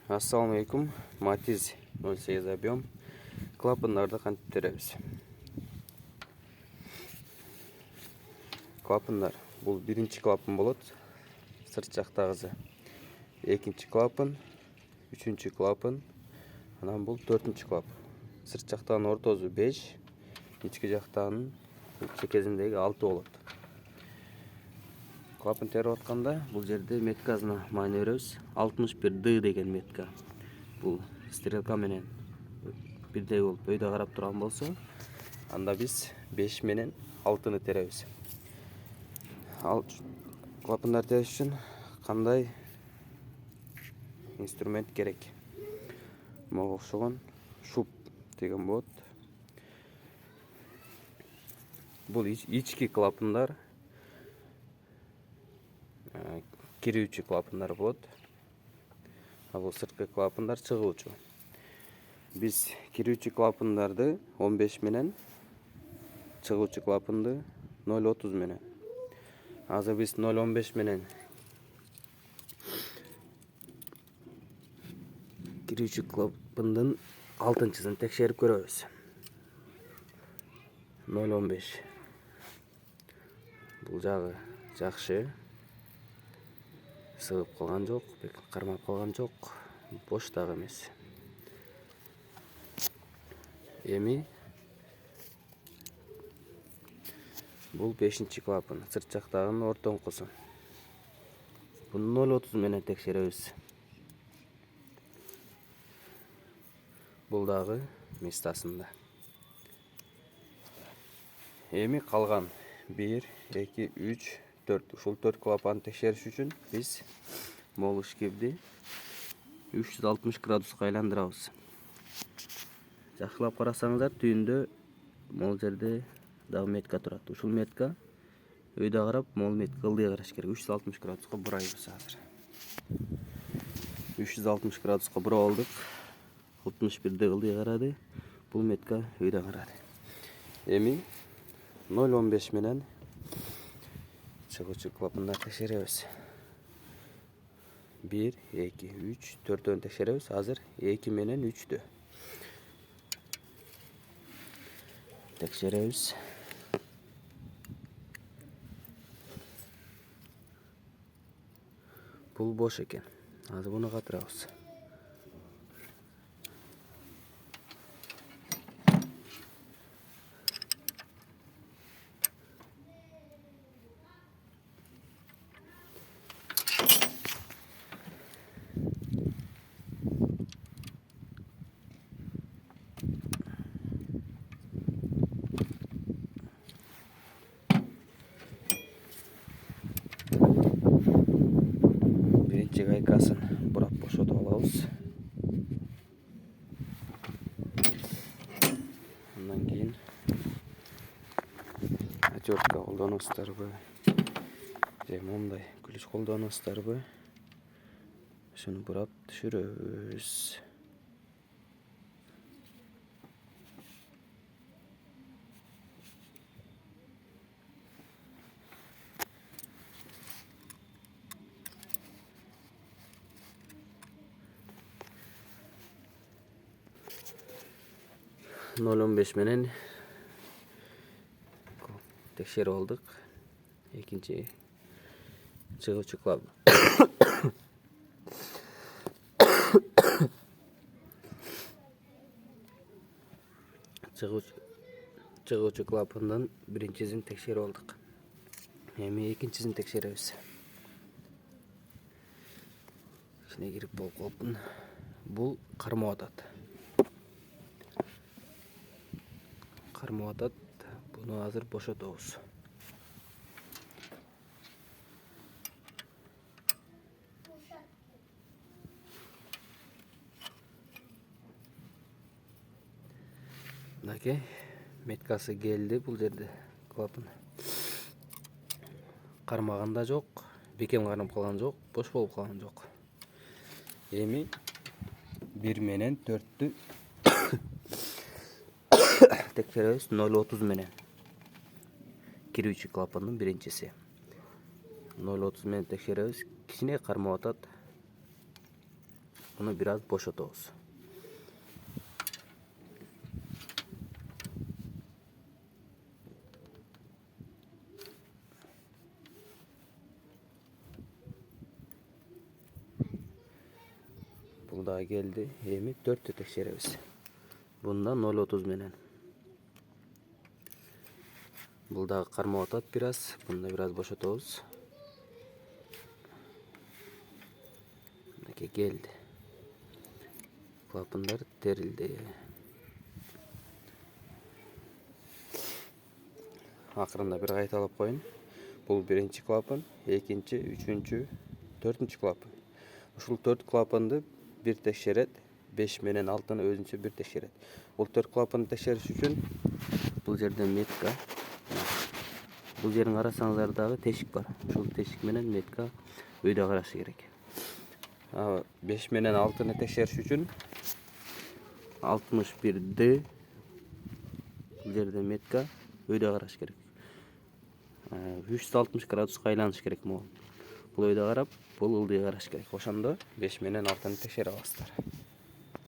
Assalamu alaikum. Matiz 08 объем. Клапандарды кантип теребиз? Клапандар бул биринчи клапан болот. Сырт жактагысы. Экинчи клапан, үчүнчү клапан, анан бул төртүнчү клапан. Сырт жактагынын ортосу 5, ички жактагынын чекесиндеги 6 болот. Клапан терип атканда бул жерде меткасына маани беребиз. 61D деген метка. Бул стрелка менен бирдей болуп өйдө карап турган болсо, анда биз 5 менен 6-ны теребиз. Ал клапандар териш үчүн кандай инструмент керек? Мага окшогон шуп деген болот. Бул ички клапандар, кирүүчү клапандар болот. А бул сырткы клапандар чыгуучу. Биз кирүүчү клапандарды 15 менен, чыгуучу клапанды 0.30 менен. Азыр биз 0.15 менен кирүүчү клапандын 6-чысын текшерип көрөбүз. 0.15. Бул жагы жакшы. Сыгып калган жок, кармап калган жок, бош дагы эмес. Эми бул 5-чи клапан, сырт жактагынын ортоңкусу. Буну 0.30 менен текшеребиз. Бул дагы местасында. Эми калган 1, 2, 3, 4. Ушул 4 клапанды текшериш үчүн биз могул ишкебди 360 градуска айландырабыз. Жакшылап карасаңыздар, түйүндө могул жерде дагы метка турат. Ушул метка өйдө карап, могул метка ылдый караш керек. 360 градуска бурайбыз азыр. 360 градуска буруп алдык. 61 ылдый карады. Бул метка өйдө карады. Эми 0.15 менен чыгуучу клапандар текшеребиз. 1, 2, 3, 4-төн текшеребиз. Азыр 2 менен 3-тө текшеребиз. Бул бош экен. Азыр буну катырабыз. Биринчи гайкасын бурап бошотуп алабыз. Андан кийин отвертка колдоносуздарбы же мондай ключ колдоносуздарбы, ушуну бурап түшүрөбүз. Ноль 15 менен текшерип алдык. Экинчи чыгуучу клапан. Чыгуучу клапандын биринчисин текшерип алдык. Эми экинчисин текшеребиз. Ичине кирип болуп калыптын. Бул кармап атат. Буну азыр бошотобуз. Мынакей меткасы келди бул жерде клапан. Кармаган да жок, бекем кармап калган жок, бош болуп калган жок. Эми 1 менен 4-тү текшеребиз. 0.30 менен кирүүчү клапандын биринчиси. 0.30 менен текшеребиз. Кичине кармап атат. Bunu biraz boşaltıyoruz. Bu da geldi. Yemi 4 tekşerimiz. Bunda 0.30 menen. Bu da karma otat biraz. Bunu da biraz boşaltıyoruz. Geldi. Klapınlar terildi. Akırında bir qaytalap koyun. Bu birinci klapın, ikinci, üçüncü, dördüncü klapın. Uşul 4 klapındı bir tekşeret, 5 menen altını özünçe bir tekşeret. Bu 4 klapını tekşeriş üçün bu жерде метка. Bu жерin arasanızlardağı teşik var. Uşul teşik menen метка öýde garaşı gerek. 5 menen altını tekşeriş üçün 61D bu жерде метка öýde garaş gerek. 360 gradusga aylanış gerek bu. Bul öýde garap, bul ılдый garaş gerek. Oşondo 5 menen altını tekşere alасыздар.